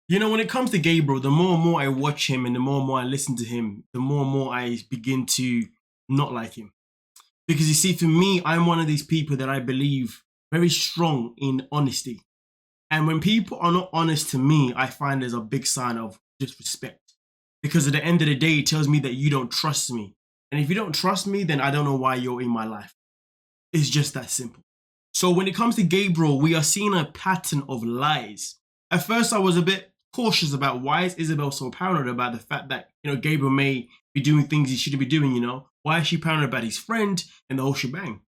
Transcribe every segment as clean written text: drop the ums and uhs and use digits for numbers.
You know, when it comes to Gabriel, the more and more I watch him and the more and more I listen to him, the more and more I begin to not like him. Because you see, for me, I'm one of these people that I believe very strong in honesty. And when people are not honest to me, I find there's a big sign of disrespect. Because at the end of the day, it tells me that you don't trust me. And if you don't trust me, then I don't know why you're in my life. It's just that simple. So when it comes to Gabriel, we are seeing a pattern of lies. At first, I was a bit cautious about why is Isabel so paranoid about the fact that, Gabriel may be doing things he shouldn't be doing, Why is she paranoid about his friend and the whole shebang?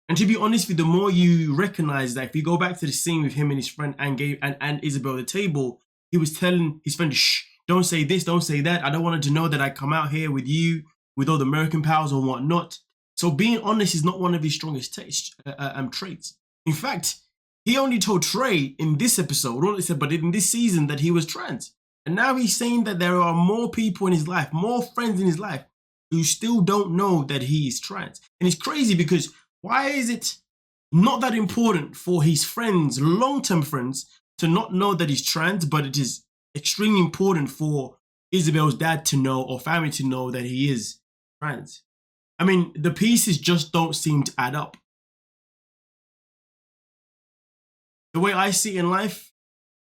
And to be honest with you, the more you recognize that if you go back to the scene with him and his friend and Isabel at the table, he was telling his friend, shh, don't say this, don't say that. I don't want her to know that I come out here with you, with all the American powers or whatnot. So being honest is not one of his strongest traits. In fact, he only told Trey in this episode, but in this season, that he was trans. And now he's saying that there are more people in his life, more friends in his life, who still don't know that he is trans. And it's crazy because why is it not that important for his friends, long-term friends, to not know that he's trans, but it is extremely important for Isabel's dad to know or family to know that he is trans? I mean, the pieces just don't seem to add up. The way I see it in life,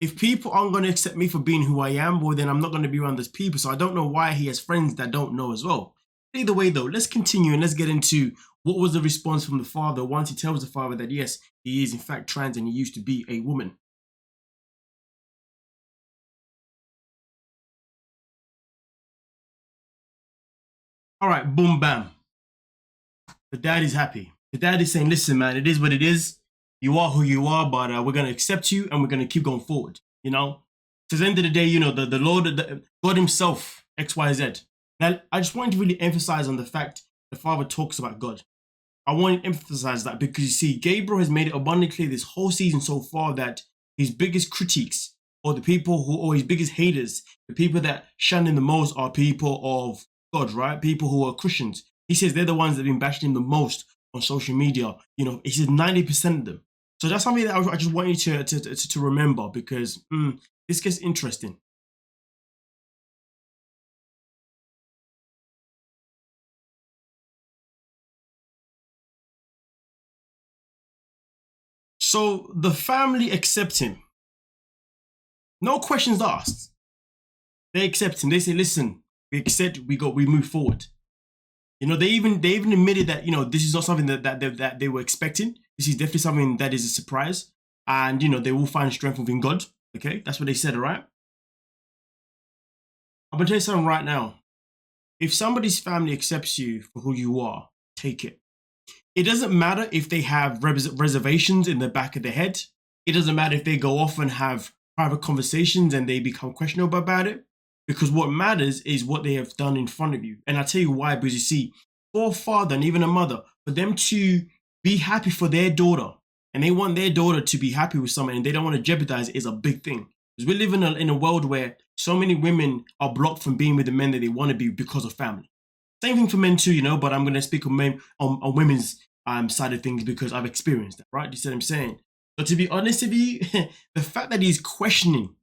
if people aren't going to accept me for being who I am, well, then I'm not going to be around those people. So I don't know why he has friends that don't know as well. Either way, though, let's continue and let's get into what was the response from the father once he tells the father that, yes, he is in fact trans and he used to be a woman. All right, boom, bam. The dad is happy. The dad is saying, listen, man, it is what it is. You are who you are, but we're going to accept you and we're going to keep going forward, To the end of the day, the Lord, God himself, XYZ. Now, I just wanted to really emphasize on the fact the father talks about God. I want to emphasize that because you see, Gabriel has made it abundantly clear this whole season so far that his biggest critiques or his biggest haters, the people that shun him the most are people of God, right? People who are Christians. He says they're the ones that have been bashing him the most on social media. He says 90% of them. So that's something that I just want you to remember because this gets interesting. So the family accept him. No questions asked. They accept him. They say, listen, we accept, we move forward. They even admitted that, this is not something that they were expecting. This is definitely something that is a surprise. And, they will find strength within God. Okay, that's what they said, all right? I'm going to tell you something right now. If somebody's family accepts you for who you are, take it. It doesn't matter if they have reservations in the back of their head. It doesn't matter if they go off and have private conversations and they become questionable about it. Because what matters is what they have done in front of you. And I'll tell you why, because you see, for a father and even a mother, for them to be happy for their daughter, and they want their daughter to be happy with someone and they don't want to jeopardize it, is a big thing. Because we live in a world where so many women are blocked from being with the men that they want to be because of family. Same thing for men too, but I'm going to speak on women's side of things because I've experienced that, right? You see what I'm saying? But to be honest with you, the fact that he's questioning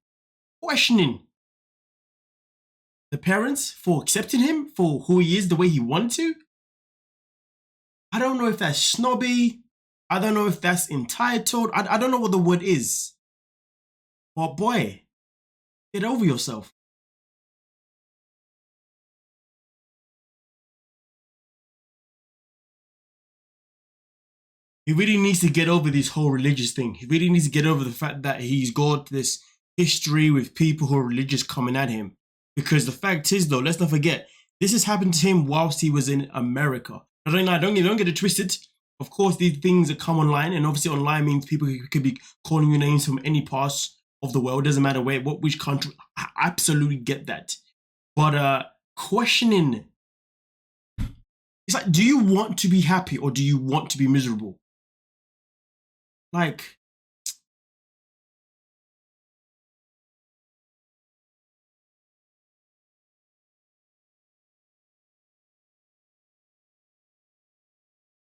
the parents for accepting him for who he is the way he wanted to, I don't know if that's snobby. I don't know if that's entitled. I don't know what the word is. But boy, get over yourself. He really needs to get over this whole religious thing. He really needs to get over the fact that he's got this history with people who are religious coming at him. Because the fact is, though, let's not forget, this has happened to him whilst he was in America. Don't get it twisted. Of course, these things that come online, and obviously online means people could be calling you names from any parts of the world. Doesn't matter which country. I absolutely get that. But questioning, it's like, do you want to be happy or do you want to be miserable? Like,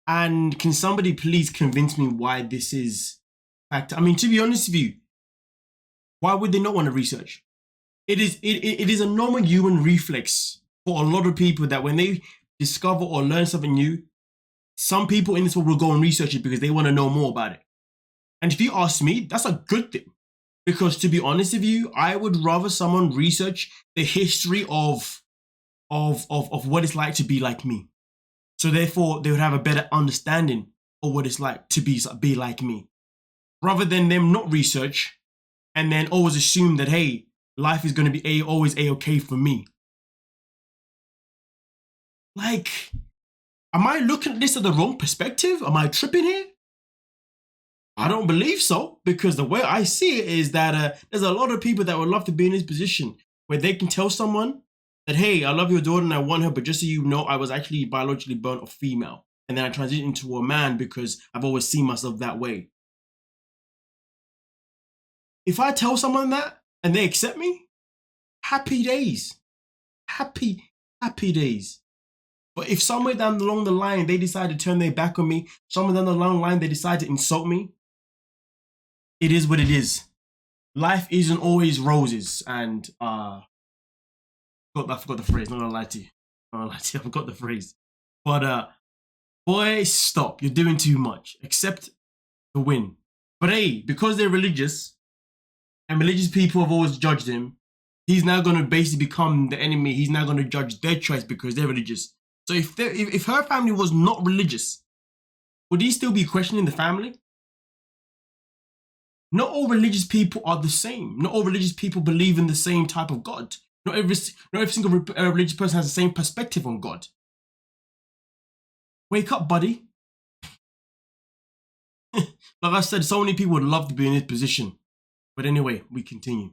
and can somebody please convince me why this is fact? I mean, to be honest with you, why would they not want to research? it is a normal human reflex for a lot of people that when they discover or learn something new, some people in this world will go and research it because they want to know more about it. And if you ask me, that's a good thing. Because to be honest with you, I would rather someone research the history of what it's like to be like me. So therefore, they would have a better understanding of what it's like to be like me. Rather than them not research and then always assume that, hey, life is going to be always A-okay for me. Like, am I looking at this at the wrong perspective? Am I tripping here? I don't believe so, because the way I see it is that there's a lot of people that would love to be in this position where they can tell someone that, hey, I love your daughter and I want her, but just so you know, I was actually biologically born a female. And then I transitioned into a man because I've always seen myself that way. If I tell someone that and they accept me, happy days. Happy days. But if somewhere down along the line they decide to turn their back on me, somewhere down the line they decide to insult me, it is what it is. Life isn't always roses, and I forgot the phrase. Not gonna lie to you. I forgot the phrase. But boy, stop! You're doing too much. Accept the win. But hey, because they're religious, and religious people have always judged him, he's now gonna basically become the enemy. He's now gonna judge their choice because they're religious. So if her family was not religious, would he still be questioning the family? Not all religious people are the same. Not all religious people believe in the same type of God. Not every single religious person has the same perspective on God. Wake up, buddy. Like I said, so many people would love to be in this position. But anyway, we continue.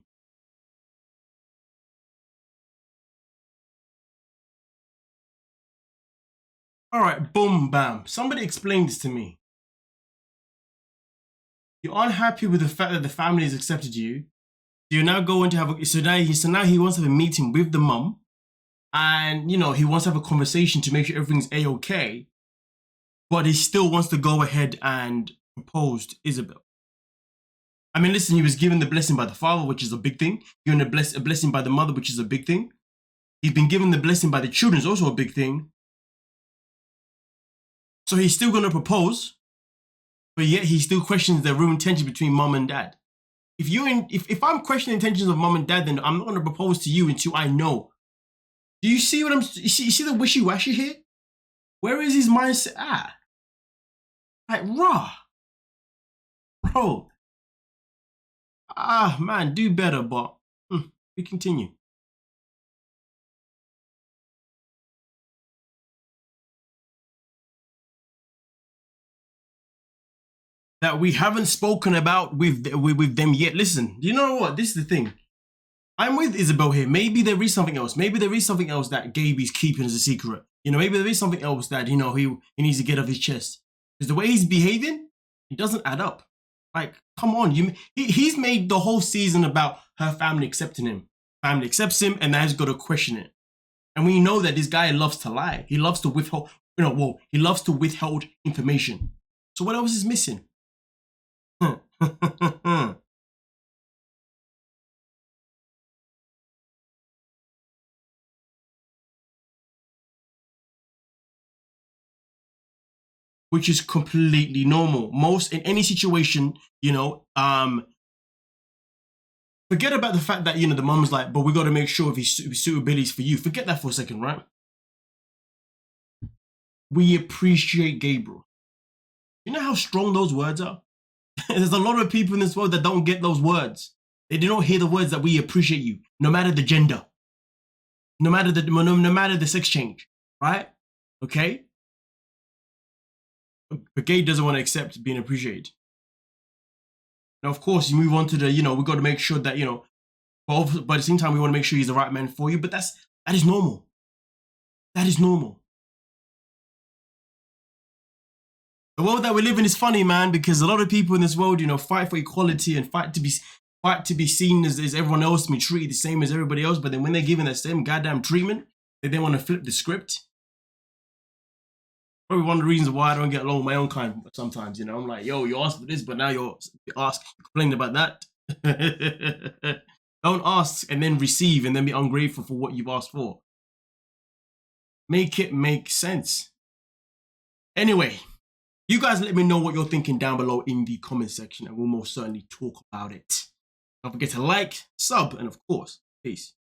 All right, boom, bam. Somebody explain this to me. You're unhappy with the fact that the family has accepted you. You're now going to have so now he wants to have a meeting with the mum, and he wants to have a conversation to make sure everything's A-okay, but he still wants to go ahead and propose to Isabel. I mean, listen, he was given the blessing by the father, which is a big thing. Given a blessing by the mother, which is a big thing. He's been given the blessing by the children, is also a big thing. So he's still going to propose, but yet he still questions the real intention between mum and dad. If I'm questioning intentions of mum and dad, then I'm not going to propose to you until I know. Do you see you see the wishy-washy here? Where is his mindset at? Like, raw. Bro. Man, do better, but we continue. That we haven't spoken about with them yet. Listen, you know what? This is the thing. I'm with Isabel here. Maybe there is something else. Maybe there is something else that Gaby's keeping as a secret. Maybe there is something else that, he needs to get off his chest. Because the way he's behaving, it doesn't add up. Like, come on. He's made the whole season about her family accepting him. Family accepts him, and now he's got to question it. And we know that this guy loves to lie. He loves to withhold, he loves to withhold information. So what else is missing? Which is completely normal. Most in any situation, forget about the fact that, the mum's like, but we got to make sure if his suitability is for you. Forget that for a second, right? We appreciate Gabriel. You know how strong those words are? There's a lot of people in this world that don't get those words. They do not hear the words that we appreciate you, no matter the gender, no matter the sex change, right? Okay? But Gabe doesn't want to accept being appreciated. Now, of course, you move on to the, we got to make sure that, but at the same time, we want to make sure he's the right man for you. But that is normal. That is normal. The world that we live in is funny, man, because a lot of people in this world, fight for equality and fight to be seen as everyone else, to be treated the same as everybody else. But then when they're given the same goddamn treatment, they then want to flip the script. Probably one of the reasons why I don't get along with my own kind sometimes. I'm like, yo, you asked for this, but now you're complaining about that. Don't ask and then receive and then be ungrateful for what you've asked for. Make it make sense. Anyway, you guys let me know what you're thinking down below in the comment section and we'll most certainly talk about it. Don't forget to like, sub, and of course, peace.